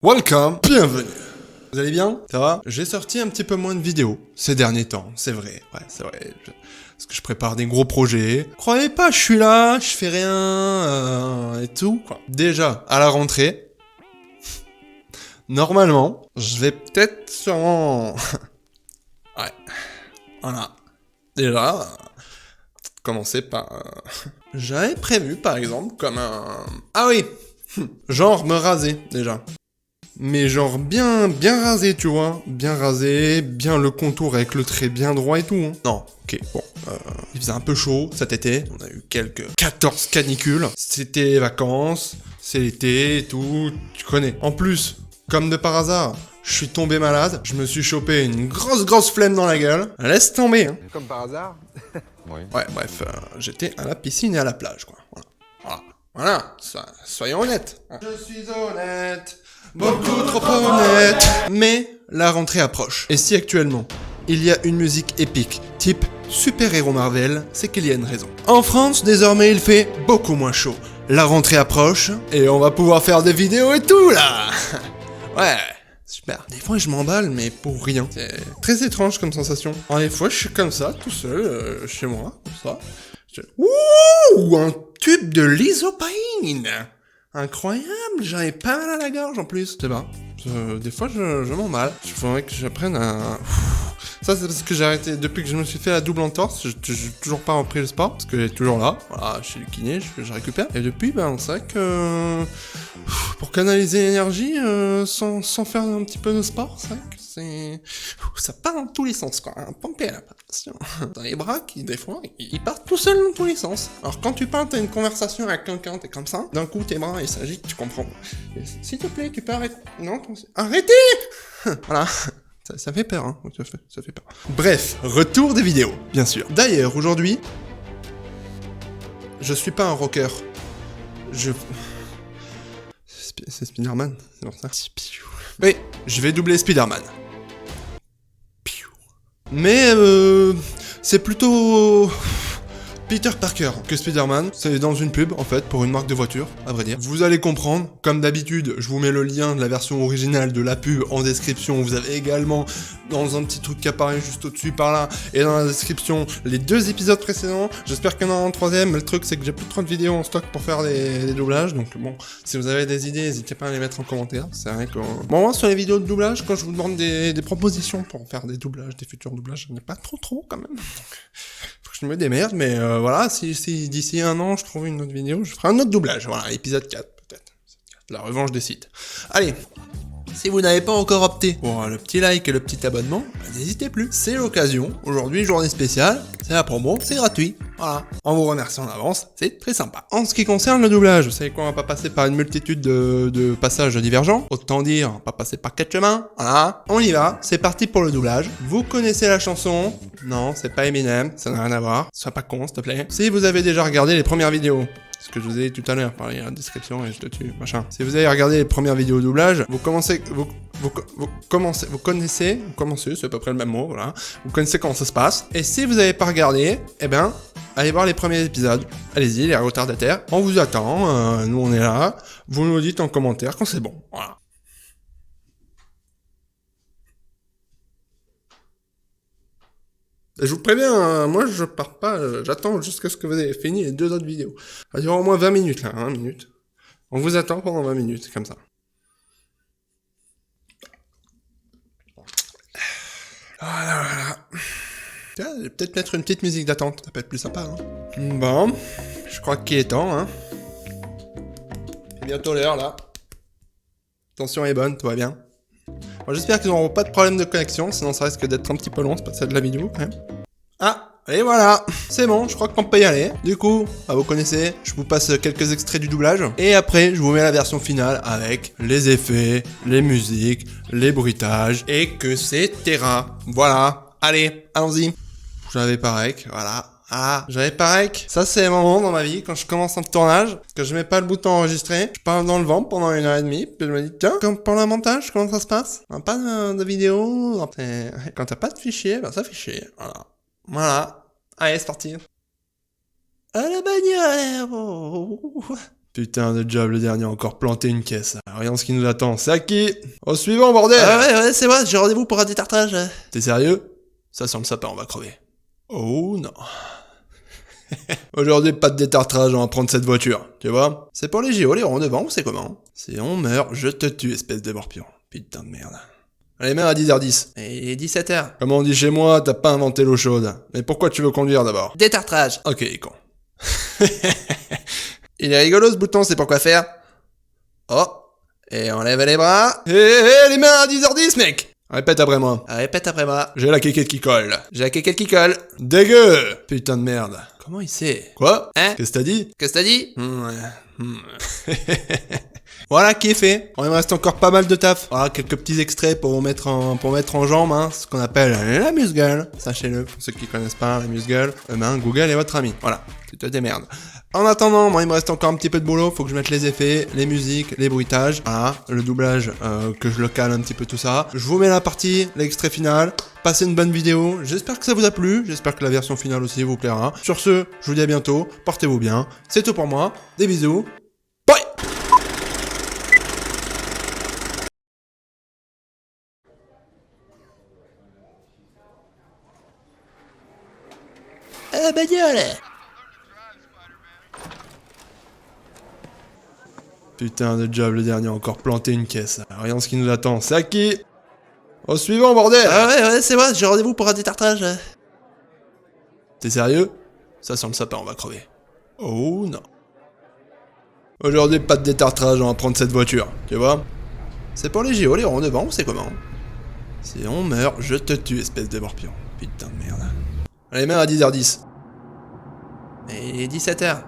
Welcome, bienvenue. Vous allez bien? Ça va? J'ai sorti un petit peu moins de vidéos ces derniers temps, c'est vrai. Ouais, c'est vrai. Parce que je prépare des gros projets. Croyez pas, je suis là, je fais rien et tout, quoi. Déjà, à la rentrée, normalement, je vais peut-être sûrement... ouais, voilà. Déjà, commencer par... J'avais prévu, par exemple, comme un... Ah oui, genre me raser, déjà. Mais genre bien rasé, tu vois. Bien rasé, bien le contour avec le trait bien droit et tout. Hein. Non, ok, bon. Il faisait un peu chaud cet été. On a eu quelques 14 canicules. C'était les vacances, c'est l'été et tout. Tu connais. En plus, comme de par hasard, je suis tombé malade. Je me suis chopé une grosse flemme dans la gueule. Laisse tomber. Hein. Comme par hasard. Oui. Ouais, bref, j'étais à la piscine et à la plage, quoi. Voilà, soyons honnêtes. Hein. Je suis honnête. Beaucoup trop honnête. Mais la rentrée approche. Et si actuellement, il y a une musique épique, type super-héros Marvel, c'est qu'il y a une raison. En France, désormais, il fait beaucoup moins chaud. La rentrée approche, et on va pouvoir faire des vidéos et tout, là. Ouais, super. Des fois, je m'emballe, mais pour rien. C'est très étrange comme sensation. Alors, des fois, je suis comme ça, tout seul, chez moi, comme ça. Ouh, un tube de l'isopahine. Incroyable, j'avais pas mal à la gorge en plus. C'est pas. Des fois, je m'emballe. Il faudrait que j'apprenne à... Ça, c'est parce que j'ai arrêté. Depuis que je me suis fait la double entorse, j'ai toujours pas repris le sport. Parce que est toujours là. Voilà, chez le kiné, je récupère. Et depuis, ben, c'est vrai que... Pour canaliser l'énergie, sans faire un petit peu de sport, c'est vrai que c'est... Ça part dans tous les sens, quoi. Un pompé à la passion. Dans les bras qui, des fois, ils partent tout seuls dans tous les sens. Alors, quand tu parles, t'as une conversation avec quelqu'un, t'es comme ça. D'un coup, tes bras, ils s'agitent, tu comprends. S'il te plaît, tu peux arrêter. Non, arrêtez. Voilà. Ça fait peur, hein. Ça fait peur. Bref, retour des vidéos, bien sûr. D'ailleurs, aujourd'hui, je suis pas un rocker. C'est Spider-Man, c'est pour ça. Oui, je vais doubler Spider-Man. Mais c'est plutôt Peter Parker que Spider-Man. C'est dans une pub, en fait, pour une marque de voiture, à vrai dire. Vous allez comprendre, comme d'habitude, je vous mets le lien de la version originale de la pub en description. Vous avez également, dans un petit truc qui apparaît juste au-dessus par là, et dans la description, les 2 épisodes précédents. J'espère qu'il y en a un troisième, mais le truc, c'est que j'ai plus de 30 vidéos en stock pour faire des doublages. Donc bon, si vous avez des idées, n'hésitez pas à les mettre en commentaire. C'est vrai que... Bon, moi, sur les vidéos de doublage, quand je vous demande des propositions pour faire des doublages, des futurs doublages, j'en ai pas trop, quand même. Faut que je me démerde, mais voilà, si d'ici un an je trouve une autre vidéo, je ferai un autre doublage, voilà, épisode 4 peut-être, la revanche des sites. Allez, si vous n'avez pas encore opté pour le petit like et le petit abonnement, n'hésitez plus, c'est l'occasion, aujourd'hui journée spéciale, c'est la promo, c'est gratuit, voilà. En vous remerciant en avance, c'est très sympa. En ce qui concerne le doublage, vous savez quoi, on va pas passer par une multitude de passages divergents, autant dire, on va pas passer par 4 chemins, voilà. On y va, c'est parti pour le doublage. Vous connaissez la chanson? Non, c'est pas Eminem, ça n'a rien à voir, sois pas con s'il te plaît. Si vous avez déjà regardé les premières vidéos, ce que je vous ai dit tout à l'heure par la description et je te tue, machin. Si vous avez regardé les premières vidéos doublage, vous connaissez, c'est à peu près le même mot, voilà. Vous connaissez comment ça se passe. Et si vous n'avez pas regardé, eh ben, allez voir les premiers épisodes. Allez-y, les retardataires. On vous attend, nous on est là. Vous nous dites en commentaire quand c'est bon, voilà. Je vous préviens, moi je pars pas, j'attends jusqu'à ce que vous ayez fini les 2 autres vidéos. Ça dure au moins 20 minutes là, 20 minutes. On vous attend pendant 20 minutes, comme ça. Voilà. Tiens, je vais peut-être mettre une petite musique d'attente, ça peut être plus sympa. Hein. Bon, je crois qu'il est temps. Hein. C'est bientôt l'heure là. Tension est bonne, tout va bien. Bon, j'espère qu'ils n'auront pas de problème de connexion, sinon ça risque d'être un petit peu long, c'est pas ça de la vidéo quand même. Ah, et voilà, c'est bon, je crois qu'on peut y aller. Du coup, vous connaissez, je vous passe quelques extraits du doublage. Et après, je vous mets la version finale avec les effets, les musiques, les bruitages, et que etc. Voilà, allez, allons-y. J'avais pareil, voilà. Ah, j'avais pareil. Ça, c'est un moment dans ma vie, quand je commence un tournage, que je mets pas le bouton enregistrer, je parle dans le vent pendant 1h30, puis je me dis, tiens, comme pour le montage, comment ça se passe? Pas de vidéo, quand t'as pas de fichier, ben ça fait chier, voilà. Voilà. Allez, c'est parti. À la bannière. Putain de job, le dernier a encore planté une caisse. Rien ce qui nous attend, c'est à qui? Au suivant, bordel! Ouais, c'est moi, j'ai rendez-vous pour un détartrage. T'es sérieux? Ça sent le sapin, on va crever. Oh non. Aujourd'hui, pas de détartrage, on va prendre cette voiture, tu vois? C'est pour les JO, les ronds devant, c'est comment? Si on meurt, je te tue, espèce de morpion. Putain de merde. Allez, mets à 10h10. Et 17h. Comme on dit chez moi, t'as pas inventé l'eau chaude. Mais pourquoi tu veux conduire d'abord? Détartrage. Ok, con. Il est rigolo ce bouton, c'est pour quoi faire? Oh. Et on lève les bras. Les mains à 10h10, mec! Répète après moi. Répète après moi. J'ai la quéquette qui colle. J'ai la quéquette qui colle. Dégueu! Putain de merde. Comment il sait? Quoi? Hein? Qu'est-ce que t'as dit? Qu'est-ce que t'as dit? Voilà qui est fait. Il me reste encore pas mal de taf. Voilà, quelques petits extraits pour mettre en jambe, hein, ce qu'on appelle la muscle. Sachez-le, pour ceux qui connaissent pas la muscle, Google est votre ami. Voilà, tu te démerdes. En attendant, moi il me reste encore un petit peu de boulot, faut que je mette les effets, les musiques, les bruitages, voilà, le doublage, que je le cale un petit peu tout ça. Je vous mets la partie, l'extrait final, passez une bonne vidéo, j'espère que ça vous a plu, j'espère que la version finale aussi vous plaira. Sur ce, je vous dis à bientôt, portez-vous bien, c'est tout pour moi, des bisous, bye. La bagnole. Putain de job, le dernier a encore planté une caisse. Rien ce qui nous attend, c'est à qui? Au suivant, bordel! Ouais, c'est moi, j'ai rendez-vous pour un détartrage. T'es sérieux? Ça sent le sapin, on va crever. Oh non. Aujourd'hui, pas de détartrage, on va prendre cette voiture, tu vois? C'est pour les JO, les ronds devant, c'est comment? Si on meurt, je te tue, espèce de morpion. Putain de merde. Allez, mets à 10h10. Et 17h.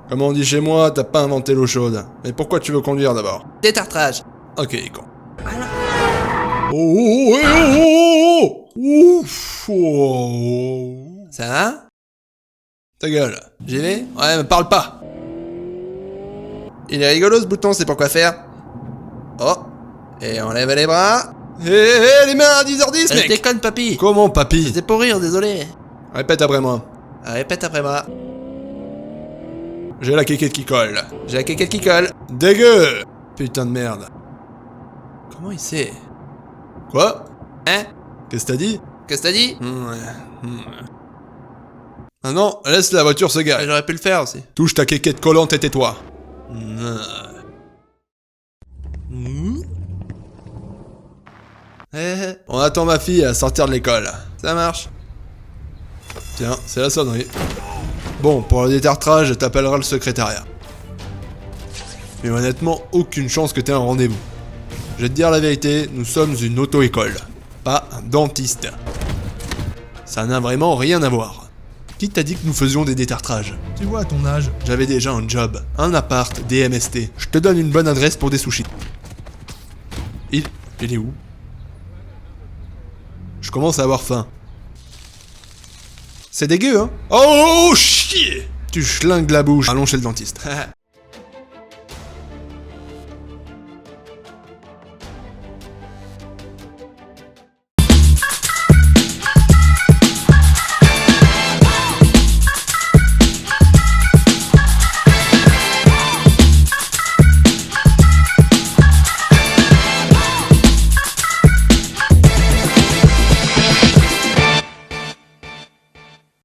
Comme on dit chez moi, t'as pas inventé l'eau chaude. Mais pourquoi tu veux conduire d'abord? Détartrage. Ok, con. Oh. Ouf. Oh. Ça va? Ta gueule. J'y vais? Ouais, me parle pas. Il est rigolo ce bouton, c'est pour quoi faire? Oh. Et on lève les bras. Les mains à 10h10, Je mec! déconne, papy. Comment, papy? C'était pour rire, désolé. Répète après moi. Répète après moi. J'ai la quéquette qui colle. J'ai la quéquette qui colle. Dégueu! Putain de merde. Comment il sait? Quoi? Hein? Qu'est-ce que t'as dit? Qu'est-ce que t'as dit? Ah non, laisse la voiture se garer. J'aurais pu le faire aussi. Touche ta quéquette collante et tais-toi. On attend ma fille à sortir de l'école. Ça marche. Tiens, c'est la sonnerie. Bon, pour le détartrage, t'appelleras le secrétariat. Mais honnêtement, aucune chance que t'aies un rendez-vous. Je vais te dire la vérité, nous sommes une auto-école, pas un dentiste. Ça n'a vraiment rien à voir. Qui t'a dit que nous faisions des détartrages? Tu vois, à ton âge, j'avais déjà un job, un appart, des MST. Je te donne une bonne adresse pour des sushis. Il est où? Je commence à avoir faim. C'est dégueu, hein? Oh, chier! Tu schlingues la bouche. Allons chez le dentiste.